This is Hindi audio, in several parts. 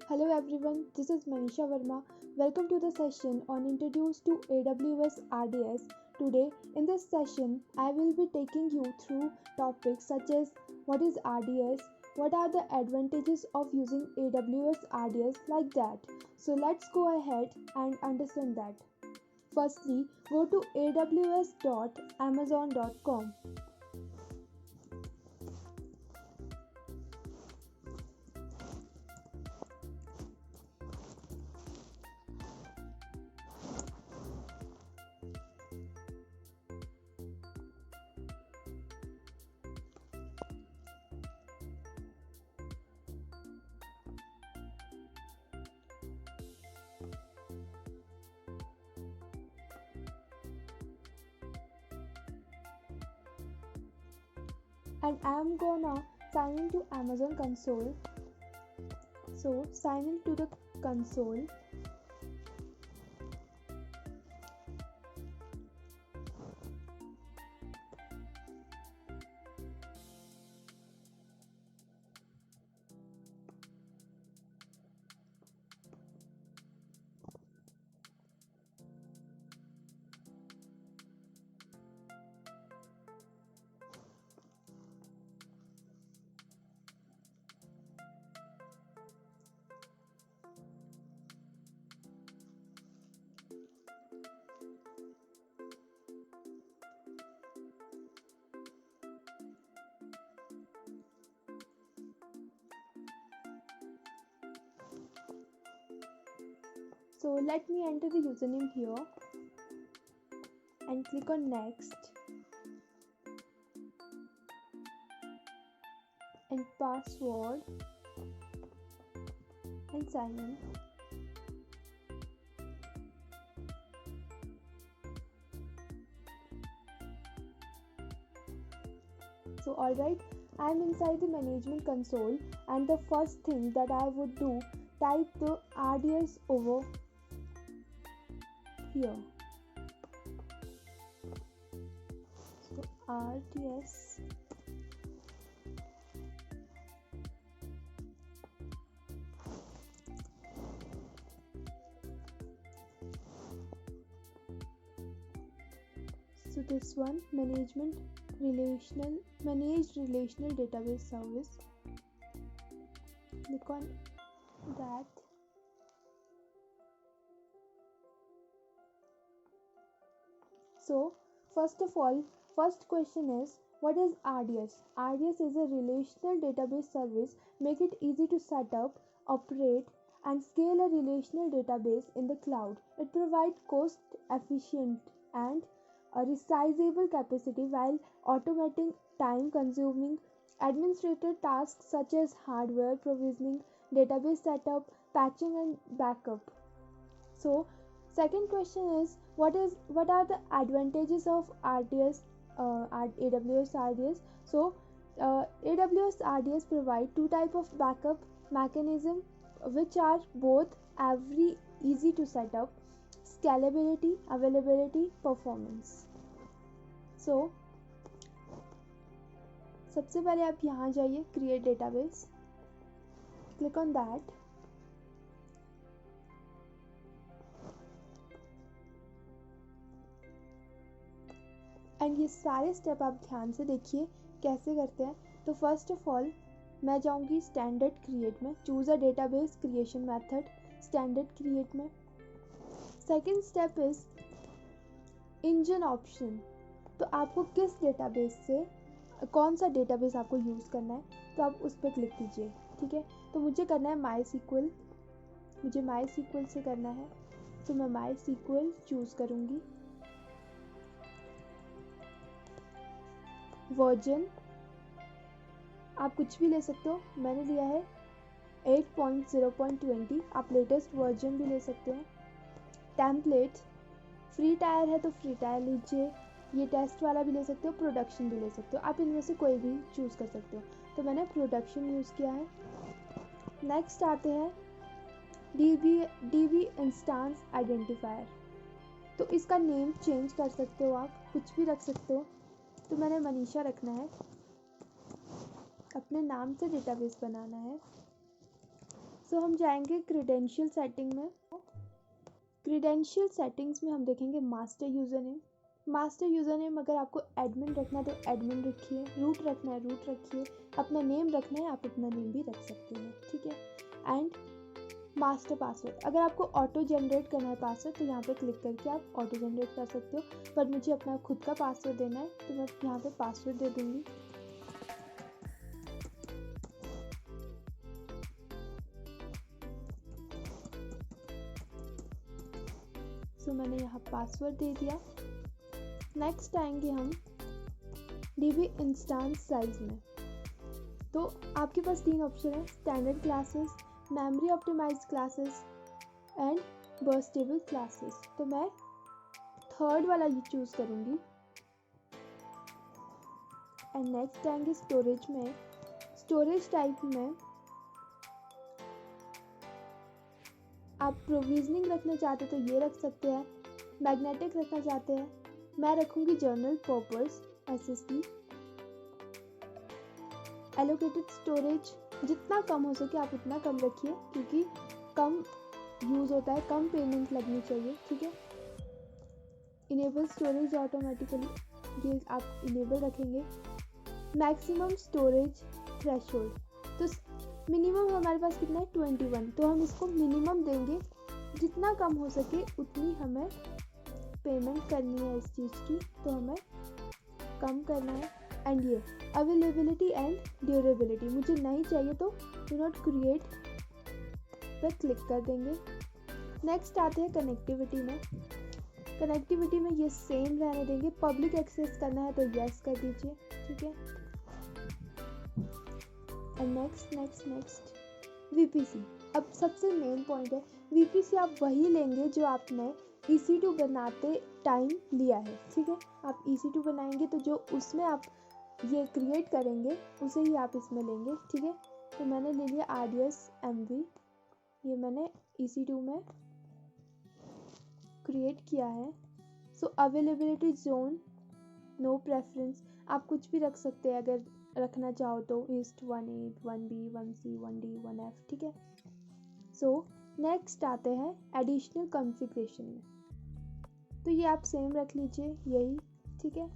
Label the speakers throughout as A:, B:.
A: Hello everyone, this is Manisha Verma. Welcome to the session on Introduce to AWS RDS. Today, in this session, I will be taking you through topics such as what is RDS, what are the advantages of using AWS RDS like that. So let's go ahead and understand that. Firstly, go to aws.amazon.com. And I am gonna sign into Amazon console. So sign into the console. So let me enter the username here and click on next and password and sign in. So alright, I am inside the management console, and the first thing that I would do, type the RDS over here. So RDS so this one, managed relational database service. Click on that. So first of all, first question is, what is RDS? RDS is a relational database service. Make it easy to set up, operate and scale a relational database in the cloud. It provides cost efficient and a resizable capacity while automating time consuming administrative tasks such as hardware provisioning, database setup, patching and backup. So second question is, what are the advantages of RDS, AWS RDS? So AWS RDS provide two type of backup mechanism which are both every easy to set up, scalability, availability, performance. So सबसे पहले आप यहाँ जाइए, create database, click on that. And ये सारे स्टेप आप ध्यान से देखिए कैसे करते हैं. तो फर्स्ट ऑफ ऑल मैं जाऊंगी स्टैंडर्ड क्रिएट में, choose a database creation method, standard create में. Second step is engine option. तो आपको किस डेटाबेस से कौन सा डेटाबेस आपको यूज़ करना है तो आप उस पर क्लिक कीजिए. ठीक है, तो मुझे करना है MySQL, मुझे MySQL से करना है, तो मैं MySQL चूज़ करूँगी. वर्जन आप कुछ भी ले सकते हो, मैंने लिया है 8.0.20. आप लेटेस्ट वर्जन भी ले सकते हो. टेम्पलेट फ्री टायर है तो फ्री टायर लीजिए, ये टेस्ट वाला भी ले सकते हो, प्रोडक्शन भी ले सकते हो, आप इनमें से कोई भी चूज़ कर सकते हो. तो मैंने प्रोडक्शन यूज़ किया है. नेक्स्ट आते हैं DB इंस्टांस आइडेंटिफायर. तो इसका नेम चेंज कर सकते हो, आप कुछ भी रख सकते हो. तो मैंने मनीषा रखना है, अपने नाम से डेटाबेस बनाना है. सो हम जाएंगे क्रीडेंशियल सेटिंग में। क्रीडेंशियल सेटिंग्स में हम देखेंगे master user name. Master user name अगर आपको एडमिन रखना है तो एडमिन रखिए, रूट रखना है रूट रखिए, अपना नेम रखना है आप अपना नेम भी रख सकते हैं, ठीक है। एंड मास्टर पासवर्ड, अगर आपको ऑटो जनरेट करना है पासवर्ड तो यहाँ पे क्लिक करके आप ऑटो जनरेट कर सकते हो, पर मुझे अपना खुद का पासवर्ड देना है तो मैं यहाँ पे पासवर्ड दे दूँगी। सो मैंने यहाँ पासवर्ड दे दिया। नेक्स्ट आएंगे हम DB इंस्टेंस साइज में। तो आपके पास 3 ऑप्शन है, standard classes, memory optimised classes and burstable classes. तो मैं थर्ड वाला ये चूज़ करूँगी। एंड नेक्स्ट आएंगे स्टोरेज में। स्टोरेज टाइप में आप प्रोविजनिंग रखना चाहते तो ये रख सकते हैं, मैग्नेटिक रखना चाहते हैं, मैं रखूँगी journal purpose SSD। Allocated storage जितना कम हो सके आप उतना कम रखिए, क्योंकि कम यूज़ होता है, कम पेमेंट लगनी चाहिए, ठीक है। इनेबल स्टोरेज ऑटोमेटिकली, ये आप इनेबल रखेंगे। मैक्सिमम स्टोरेज थ्रेशोल्ड, तो मिनिमम हमारे पास कितना है 21, तो हम इसको मिनिमम देंगे, जितना कम हो सके उतनी हमें पेमेंट करनी है इस चीज़ की, तो हमें कम करना है। एंड ये अवेलेबिलिटी एंड ड्यूरेबिलिटी मुझे नहीं चाहिए तो डू नॉट क्रिएट पर क्लिक कर देंगे। नेक्स्ट आते हैं कनेक्टिविटी में। कनेक्टिविटी में ये सेम रहने देंगे, पब्लिक एक्सेस करना है तो यस कर दीजिए, ठीक है। And next VPC। अब सबसे मेन पॉइंट है, VPC आप वही लेंगे जो आपने EC2 बनाते टाइम लिया है, ठीक है। आप EC2 बनाएंगे तो जो उसमें आप ये क्रिएट करेंगे उसे ही आप इसमें लेंगे, ठीक है। तो मैंने ले लिया RDS MV, ये मैंने EC2 में क्रिएट किया है। सो अवेलेबिलिटी जोन नो प्रेफरेंस, आप कुछ भी रख सकते हैं अगर रखना चाहो तो, east 1A 1B 1C 1D 1F, ठीक है। सो नेक्स्ट आते हैं एडिशनल कॉन्फ़िगरेशन में, तो ये आप सेम रख लीजिए यही, ठीक है।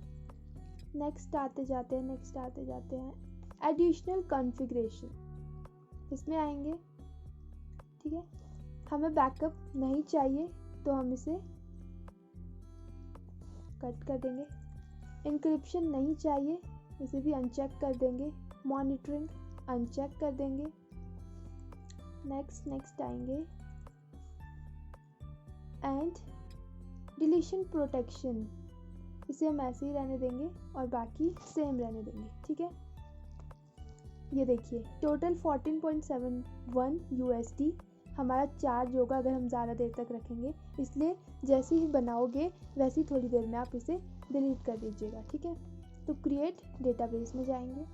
A: नेक्स्ट आते जाते हैं एडिशनल कॉन्फ़िगरेशन, इसमें आएंगे, ठीक है। हमें बैकअप नहीं चाहिए तो हम इसे कट कर देंगे। इंक्रिप्शन नहीं चाहिए, इसे भी अनचेक कर देंगे। मॉनिटरिंग अनचेक कर देंगे। नेक्स्ट आएंगे एंड डिलीशन प्रोटेक्शन, इसे हम ऐसे ही रहने देंगे और बाकी सेम रहने देंगे, ठीक है। ये देखिए टोटल 14.71 USD हमारा चार्ज होगा अगर हम ज़्यादा देर तक रखेंगे, इसलिए जैसे ही बनाओगे वैसे ही थोड़ी देर में आप इसे डिलीट कर दीजिएगा, ठीक है। तो क्रिएट डेटाबेस में जाएंगे,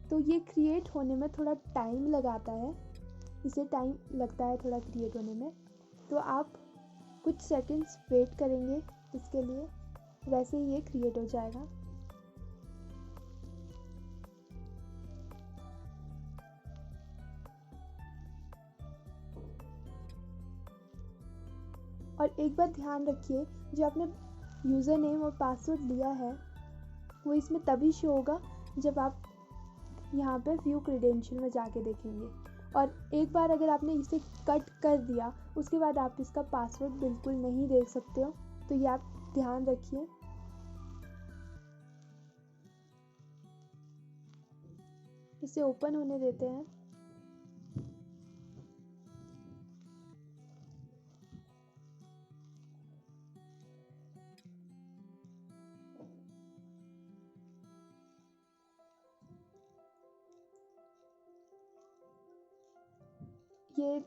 A: तो ये क्रिएट होने में थोड़ा टाइम लगाता है, इसे टाइम लगता है थोड़ा क्रिएट होने में, तो आप कुछ सेकंड्स वेट करेंगे इसके लिए, वैसे ही ये क्रिएट हो जाएगा। और एक बात ध्यान रखिए, जो आपने यूज़र नेम और पासवर्ड लिया है वो इसमें तभी शो होगा जब आप यहाँ पे व्यू क्रेडेंशियल में जाके देखेंगे, और एक बार अगर आपने इसे कट कर दिया उसके बाद आप इसका पासवर्ड बिल्कुल नहीं देख सकते हो, तो ये आप ध्यान रखिए। इसे ओपन होने देते हैं। ये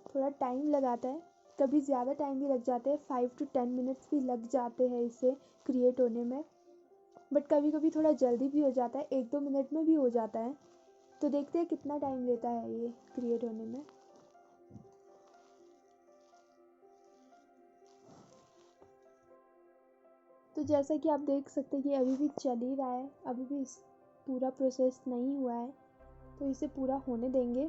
A: थोड़ा टाइम लगाता है, कभी ज़्यादा टाइम भी लग जाते हैं, 5 to 10 मिनट्स भी लग जाते हैं इसे क्रिएट होने में, बट कभी कभी थोड़ा जल्दी भी हो जाता है, 1-2 मिनट में भी हो जाता है। तो देखते हैं कितना टाइम लेता है ये क्रिएट होने में। तो जैसा कि आप देख सकते हैं कि अभी भी चल ही रहा है, अभी भी पूरा प्रोसेस नहीं हुआ है, तो इसे पूरा होने देंगे।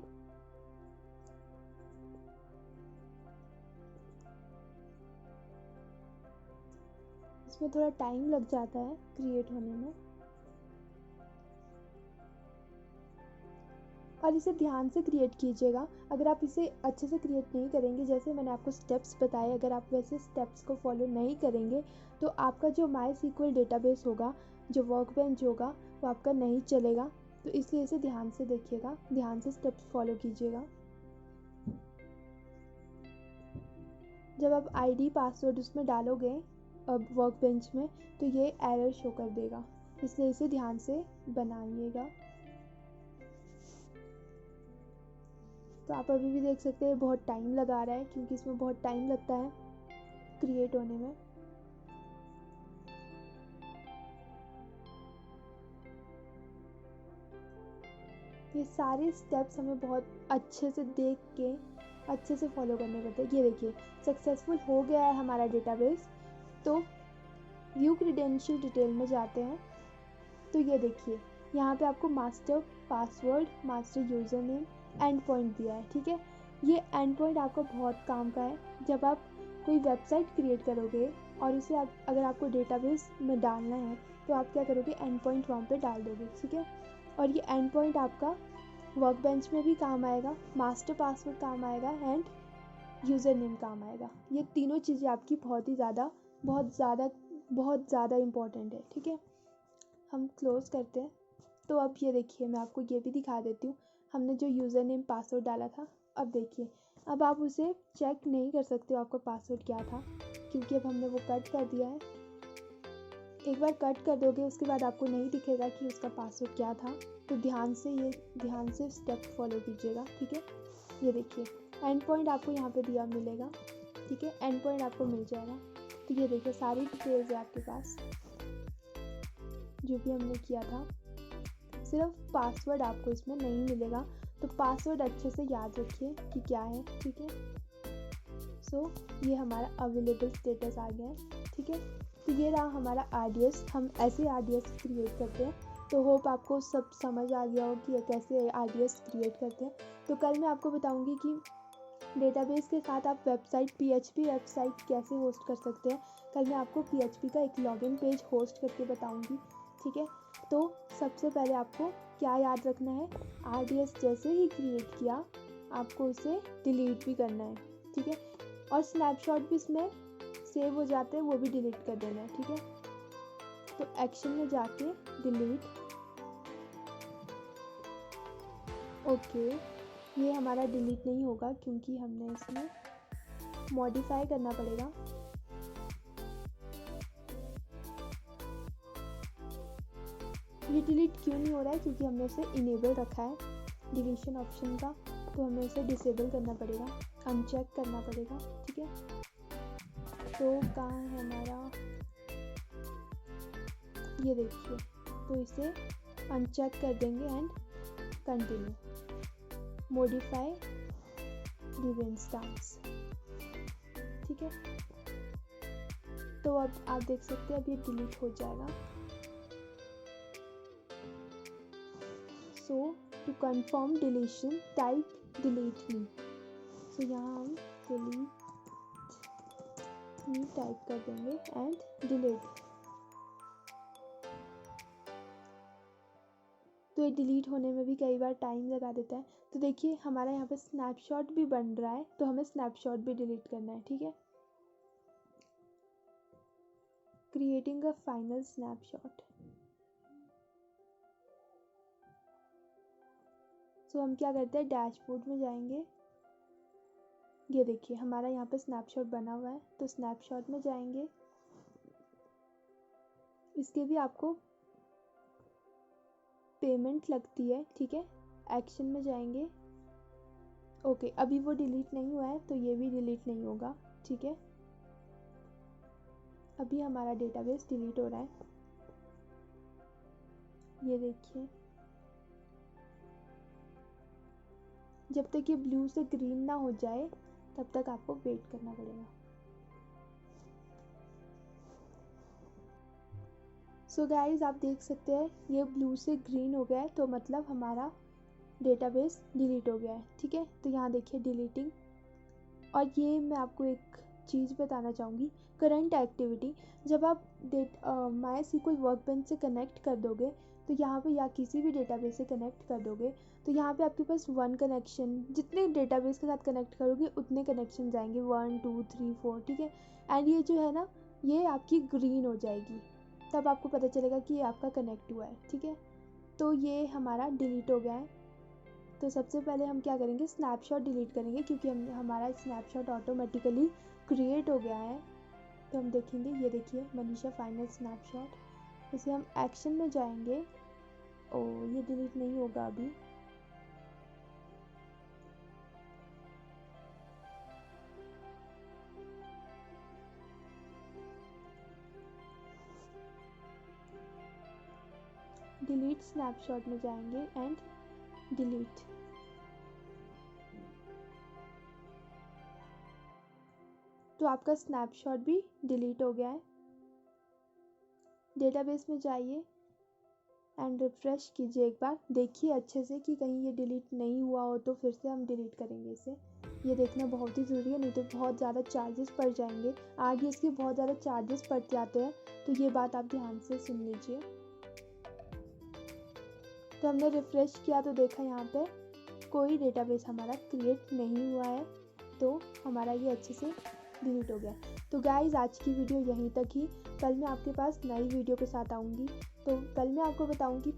A: इसमें थोड़ा टाइम लग जाता है क्रिएट होने में, और इसे ध्यान से क्रिएट कीजिएगा। अगर आप इसे अच्छे से क्रिएट नहीं करेंगे, जैसे मैंने आपको स्टेप्स बताए, अगर आप वैसे स्टेप्स को फॉलो नहीं करेंगे तो आपका जो MySQL डेटाबेस होगा, जो वर्कबेंच होगा, वो आपका नहीं चलेगा। तो इसलिए इसे ध्यान से देखिएगा, ध्यान से स्टेप्स फॉलो कीजिएगा। जब आप ID पासवर्ड उसमें डालोगे अब वर्कबेंच में, तो ये एरर शो कर देगा, इसलिए इसे ध्यान से बनाइएगा। तो आप अभी भी देख सकते हैं बहुत टाइम लगा रहा है, क्योंकि इसमें बहुत टाइम लगता है क्रिएट होने में। ये सारे स्टेप्स हमें बहुत अच्छे से देख के अच्छे से फॉलो करने पड़ते हैं। ये देखिए सक्सेसफुल हो गया है हमारा डेटाबेस। तो व्यू क्रीडेंशियल डिटेल में जाते हैं, तो ये देखिए यहाँ पे आपको master password, master user name, and point दिया है। ठीक है, ये एंड पॉइंट आपका बहुत काम का है। जब आप कोई वेबसाइट क्रिएट करोगे और उसे आप अगर आपको डेटाबेस में डालना है, तो आप क्या करोगे, एंड पॉइंट वहाँ पे डाल दोगे। ठीक है, और ये एंड पॉइंट आपका वर्कबेंच में भी काम आएगा, मास्टर पासवर्ड काम आएगा, एंड यूज़र नेम काम आएगा। ये तीनों चीज़ें आपकी बहुत ज़्यादा इम्पॉर्टेंट है। ठीक है, हम क्लोज़ करते हैं। तो अब ये देखिए मैं आपको ये भी दिखा देती हूँ, हमने जो यूज़र नेम पासवर्ड डाला था, अब देखिए अब आप उसे चेक नहीं कर सकते हो आपका पासवर्ड क्या था, क्योंकि अब हमने वो कट कर दिया है। एक बार कट कर दोगे उसके बाद आपको नहीं दिखेगा कि उसका पासवर्ड क्या था। तो ध्यान से स्टेप फॉलो कीजिएगा। ठीक है, ये देखिए एंड पॉइंट आपको यहाँ पे दिया मिलेगा। ठीक है, एंड पॉइंट आपको मिल जाएगा। तो ये देखिए सारी डिटेल्स है आपके पास जो भी हमने किया था। सिर्फ पासवर्ड आपको इसमें नहीं मिलेगा, तो पासवर्ड अच्छे से याद रखिए कि क्या है। ठीक है, सो ये हमारा अवेलेबल स्टेटस आ गया है। ठीक है, तो ये रहा हमारा RDS। हम ऐसे RDS क्रिएट करते हैं। तो होप आपको सब समझ आ गया हो कि कैसे RDS क्रिएट करते हैं। तो कल मैं आपको बताऊंगी कि डेटाबेस के साथ आप वेबसाइट PHP वेबसाइट कैसे होस्ट कर सकते हैं। कल मैं आपको PHP का एक लॉगिन पेज होस्ट करके बताऊंगी। ठीक है, तो सबसे पहले आपको क्या याद रखना है, RDS जैसे ही क्रिएट किया आपको उसे डिलीट भी करना है। ठीक है, और स्नैपशॉट भी इसमें सेव हो जाते हैं, वो भी डिलीट कर देना है। ठीक है, तो एक्शन में जाके डिलीट। ओके, ये हमारा डिलीट नहीं होगा क्योंकि हमने इसमें मॉडिफाई करना पड़ेगा। ये डिलीट क्यों नहीं हो रहा है, क्योंकि हमने उसे इनेबल रखा है डिलीशन ऑप्शन का, तो हमें उसे डिसेबल करना पड़ेगा, अनचेक करना पड़ेगा। ठीक है, तो कहाँ है हमारा, ये देखिए, तो इसे अनचेक कर देंगे and continue, modify div instance. ठीक है, तो अब आप देख सकते हैं अब ये डिलीट हो जाएगा। So to confirm deletion type delete me. So यहाँ हम डिलीट मी टाइप कर देंगे एंड डिलीट। तो ये डिलीट होने में भी कई बार टाइम लगा देता है। तो देखिए हमारा यहाँ पे स्नैपशॉट भी बन रहा है, तो हमें स्नैपशॉट भी डिलीट करना है। ठीक है, क्रिएटिंग अ फाइनल स्नैपशॉट। तो हम क्या करते हैं, डैशबोर्ड में जाएंगे। ये देखिए हमारा यहाँ पे स्नैपशॉट बना हुआ है, तो स्नैपशॉट में जाएंगे। इसके भी आपको पेमेंट लगती है। ठीक है, एक्शन में जाएंगे। ओके, अभी वो डिलीट नहीं हुआ है, तो ये भी डिलीट नहीं होगा। ठीक है, अभी हमारा डेटाबेस डिलीट हो रहा है। ये देखिए, जब तक ये ब्लू से ग्रीन ना हो जाए तब तक आपको वेट करना पड़ेगा। सो गाइज आप देख सकते हैं ये ब्लू से ग्रीन हो गया है, तो मतलब हमारा डेटाबेस डिलीट हो गया है। ठीक है, तो यहाँ देखिए डिलीटिंग। और ये मैं आपको एक चीज़ बताना चाहूँगी, करंट एक्टिविटी। जब आप MySQL वर्कबेंच से कनेक्ट कर दोगे तो यहाँ पे, या किसी भी डेटाबेस से कनेक्ट कर दोगे तो यहाँ पे आपके पास 1 कनेक्शन, जितने डेटाबेस के साथ कनेक्ट करोगे उतने कनेक्शन आएंगे, 1 2 3 4। ठीक है, एंड ये जो है ना, ये आपकी ग्रीन हो जाएगी, तब आपको पता चलेगा कि ये आपका कनेक्ट हुआ है। ठीक है, तो ये हमारा डिलीट हो गया है। तो सबसे पहले हम क्या करेंगे, स्नैपशॉट डिलीट करेंगे, क्योंकि हमारा स्नैपशॉट ऑटोमेटिकली क्रिएट हो गया है। तो हम देखेंगे, ये देखिए मनीषा फाइनल स्नैपशॉट। इसे हम एक्शन में जाएंगे। ओ, ये डिलीट नहीं होगा अभी। डिलीट स्नैपशॉट में जाएंगे एंड डिलीट। तो आपका स्नैपशॉट भी डिलीट हो गया है। डेटाबेस में जाइए एंड रिफ्रेश कीजिए एक बार, देखिए अच्छे से कि कहीं ये डिलीट नहीं हुआ हो, तो फिर से हम डिलीट करेंगे इसे। ये देखना बहुत ही ज़रूरी है, नहीं तो बहुत ज़्यादा चार्जेस पड़ जाएंगे। RDS के बहुत ज़्यादा चार्जेस पड़ जाते हैं, तो ये बात आप ध्यान से सुन लीजिए। तो हमने रिफ्रेश किया तो देखा यहाँ पे कोई डेटाबेस हमारा क्रिएट नहीं हुआ है, तो हमारा ये अच्छे से डिलीट हो गया। तो गाइज़ आज की वीडियो यहीं तक ही। कल मैं आपके पास नई वीडियो के साथ आऊँगी। तो कल मैं आपको बताऊँगी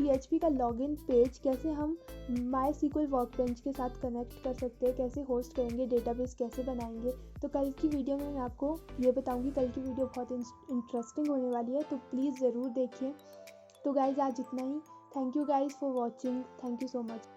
A: PHP का लॉगिन पेज कैसे हम MySQL वर्कबेंच के साथ कनेक्ट कर सकते हैं, कैसे होस्ट करेंगे, डेटाबेस कैसे बनाएंगे। तो कल की वीडियो में मैं आपको ये बताऊँगी। कल की वीडियो बहुत इंटरेस्टिंग होने वाली है, तो प्लीज़ ज़रूर देखिए। तो गाइज़ आज इतना ही। Thank you guys for watching. Thank you so much.